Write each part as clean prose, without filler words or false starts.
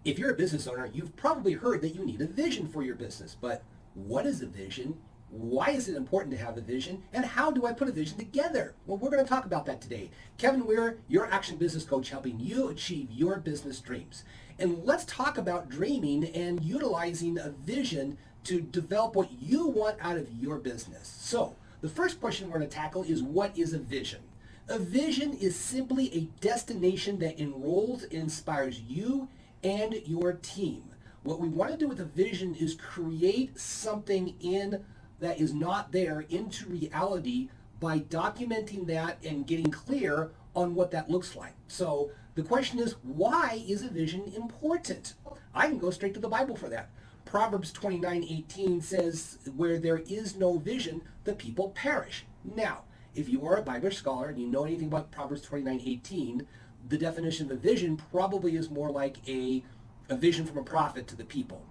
If you're a business owner, you've probably heard that you need a vision for your business. But what is a vision? Why is it important to have a vision? And how do I put a vision together? Well, we're going to talk about that today. Kevin Weir, your action business coach, helping you achieve your business dreams. And let's talk about dreaming and utilizing a vision to develop what you want out of your business. So the first question we're going to tackle is, what is a vision? A vision is simply a destination that enrolls and inspires you and your team. What we want to do with a vision is create something that is not there into reality by documenting that and getting clear on what that looks like. So the question is, why is a vision important? I can go straight to the Bible for that. Proverbs 29:18 says, where there is no vision, the people perish. Now, if you are a Bible scholar and you know anything about Proverbs 29:18, the definition of a vision probably is more like a vision from a prophet to the people.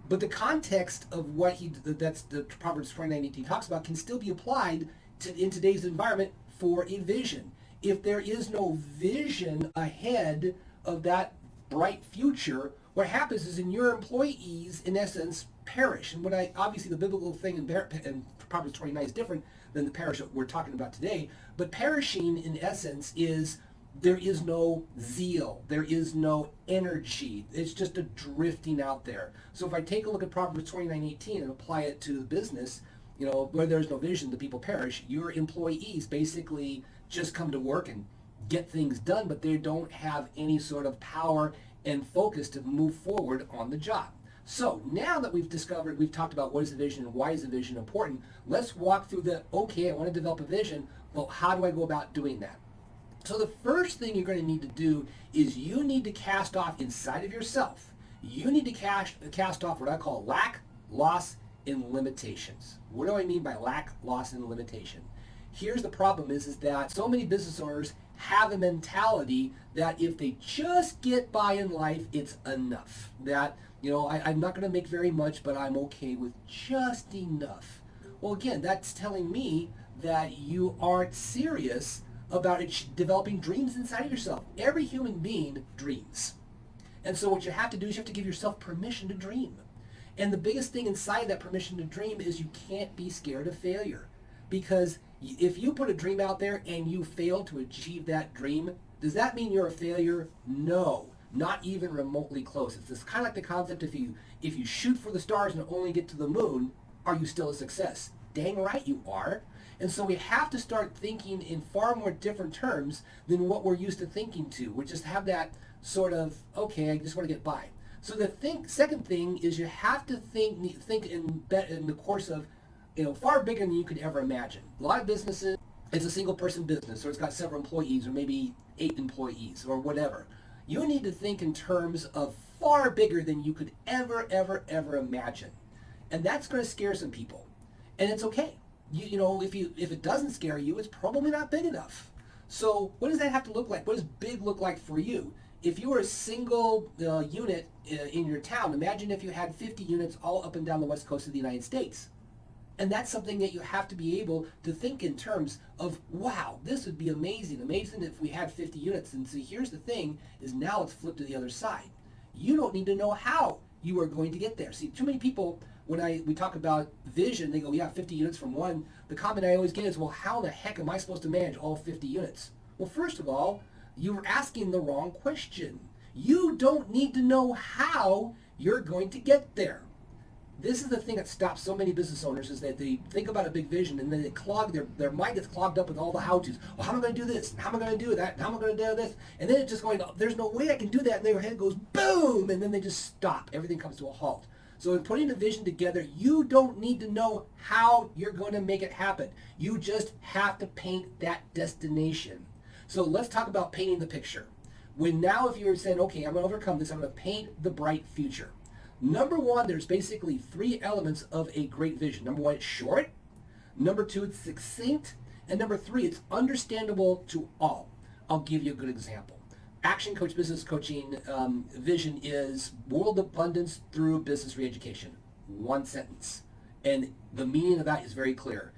But the context of what that's the Proverbs 29:18 talks about can still be applied in today's environment for a vision. If there is no vision ahead of that bright future, what happens is your employees, in essence, perish. And obviously the biblical thing in Proverbs 29 is different than the perish that we're talking about today. But perishing, in essence, is there is no zeal. There is no energy. It's just a drifting out there. So if I take a look at Proverbs 29:18 and apply it to the business, where there's no vision, the people perish. Your employees basically just come to work and get things done, but they don't have any sort of power and focus to move forward on the job. So now that we've talked about what is a vision and why is a vision important, let's walk through okay, I want to develop a vision. Well, how do I go about doing that? So the first thing you're going to need to do is you need to cast off inside of yourself. You need to cast off what I call lack, loss, and limitations. What do I mean by lack, loss, and limitation? Here's the problem is that so many business owners have a mentality that if they just get by in life, it's enough. That, I'm not going to make very much, but I'm okay with just enough. Well, again, that's telling me that you aren't serious about developing dreams inside of yourself. Every human being dreams. And so what you have to do is you have to give yourself permission to dream. And the biggest thing inside that permission to dream is you can't be scared of failure. Because if you put a dream out there and you fail to achieve that dream, does that mean you're a failure? No, not even remotely close. It's kind of like the concept, if you shoot for the stars and only get to the moon, are you still a success? Dang right you are. And so we have to start thinking in far more different terms than what we're used to thinking to. We just have that sort of, okay, I just want to get by. So the second thing is you have to think in the course of, far bigger than you could ever imagine. A lot of businesses, it's a single person business, or it's got several employees, or maybe 8 employees, or whatever. You need to think in terms of far bigger than you could ever imagine. And that's going to scare some people. And it's okay. If it doesn't scare you, it's probably not big enough. So what does that have to look like? What does big look like for you? If you were a single unit in your town, imagine if you had 50 units all up and down the west coast of the United States. And that's something that you have to be able to think in terms of, wow, this would be amazing if we had 50 units. And so here's the thing, is now let's flip to the other side. You don't need to know how you are going to get there. See, too many people, when we talk about vision, they go, yeah, 50 units from one. The comment I always get is, well, how the heck am I supposed to manage all 50 units? Well, first of all, you're asking the wrong question. You don't need to know how you're going to get there. This is the thing that stops so many business owners, is that they think about a big vision and then their mind gets clogged up with all the how-tos. Well, how am I going to do this? And how am I going to do that? And how am I going to do this? And then it's just going, there's no way I can do that. And their head goes boom, and then they just stop. Everything comes to a halt. So in putting a vision together, you don't need to know how you're going to make it happen. You just have to paint that destination. So let's talk about painting the picture. If you're saying, okay, I'm going to overcome this, I'm going to paint the bright future. Number one, there's basically 3 elements of a great vision. Number 1, it's short. Number 2, it's succinct. And number 3, it's understandable to all. I'll give you a good example. Action Coach Business Coaching vision is world abundance through business reeducation. 1 sentence. And the meaning of that is very clear.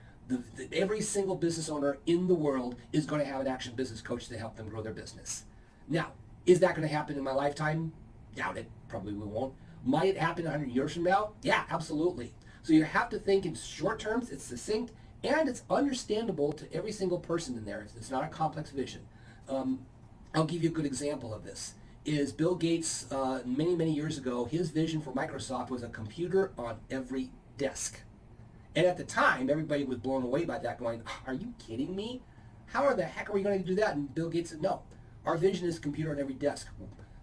Every single business owner in the world is going to have an action business coach to help them grow their business. Now, is that going to happen in my lifetime? Doubt it. Probably we won't. Might it happen 100 years from now? Yeah, absolutely. So you have to think in short terms, it's succinct, and it's understandable to every single person in there. It's not a complex vision. I'll give you a good example of this. Is Bill Gates, many, many years ago, his vision for Microsoft was a computer on every desk. And at the time, everybody was blown away by that, going, are you kidding me? How the heck are we going to do that? And Bill Gates said, no, our vision is a computer on every desk.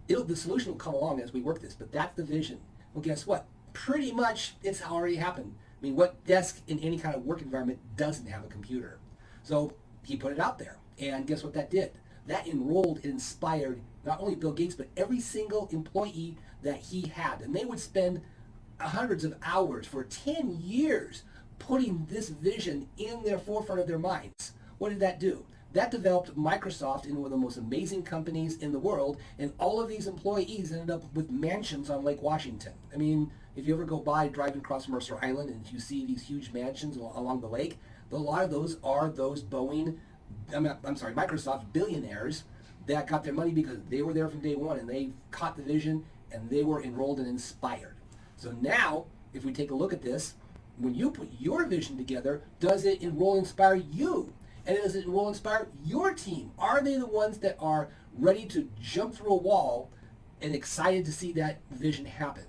The solution will come along as we work this, but that's the vision. Well, guess what? Pretty much it's already happened. I mean, what desk in any kind of work environment doesn't have a computer? So he put it out there, and guess what that did? That enrolled and inspired not only Bill Gates, but every single employee that he had. And they would spend hundreds of hours for 10 years putting this vision in their forefront of their minds. What did that do? That developed Microsoft into one of the most amazing companies in the world, and all of these employees ended up with mansions on Lake Washington. I mean, if you ever go by driving across Mercer Island and you see these huge mansions along the lake, a lot of those are those Microsoft billionaires that got their money because they were there from day one and they caught the vision and they were enrolled and inspired. So now, if we take a look at this, when you put your vision together, does it enroll and inspire you? And does it enroll and inspire your team? Are they the ones that are ready to jump through a wall and excited to see that vision happen?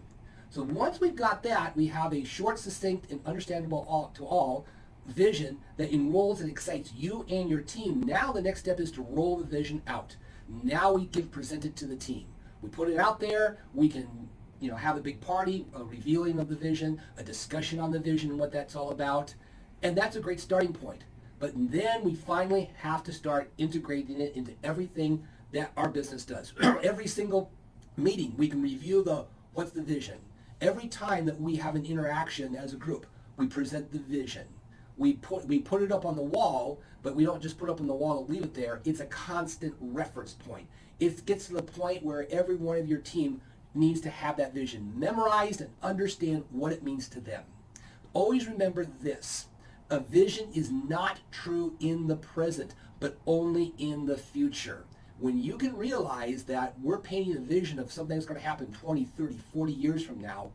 So once we've got that, we have a short, succinct, and understandable to all vision that enrolls and excites you and your team. Now the next step is to roll the vision out. Now we can present it to the team. We put it out there. We can, have a big party, a revealing of the vision, a discussion on the vision and what that's all about. And that's a great starting point. But then we finally have to start integrating it into everything that our business does. Every single meeting, we can review what's the vision. Every time that we have an interaction as a group, we present the vision. We put it up on the wall, but we don't just put it up on the wall and leave it there. It's a constant reference point. It gets to the point where every one of your team needs to have that vision memorized and understand what it means to them. Always remember this. A vision is not true in the present, but only in the future. When you can realize that we're painting a vision of something that's going to happen 20, 30, 40 years from now,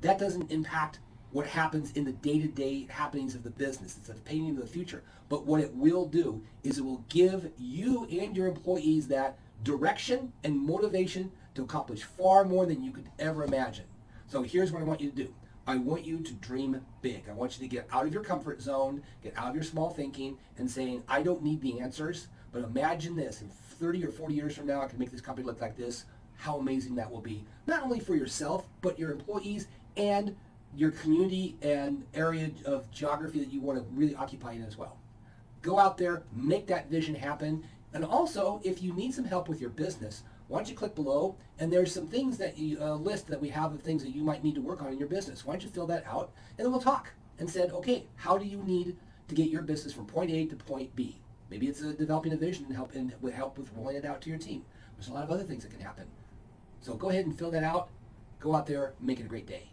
that doesn't impact what happens in the day-to-day happenings of the business. It's a painting of the future. But what it will do is it will give you and your employees that direction and motivation to accomplish far more than you could ever imagine. So here's what I want you to do. I want you to dream big. I want you to get out of your comfort zone, get out of your small thinking and saying, I don't need the answers, but imagine this. In 30 or 40 years from now, I can make this company look like this. How amazing that will be. Not only for yourself, but your employees and your community and area of geography that you want to really occupy in as well. Go out there, make that vision happen. And also, if you need some help with your business, why don't you click below, and there's some things that you list that we have of things that you might need to work on in your business. Why don't you fill that out, and then we'll talk and said, okay, how do you need to get your business from point A to point B? Maybe it's developing a vision and help with rolling it out to your team. There's a lot of other things that can happen. So go ahead and fill that out. Go out there, make it a great day.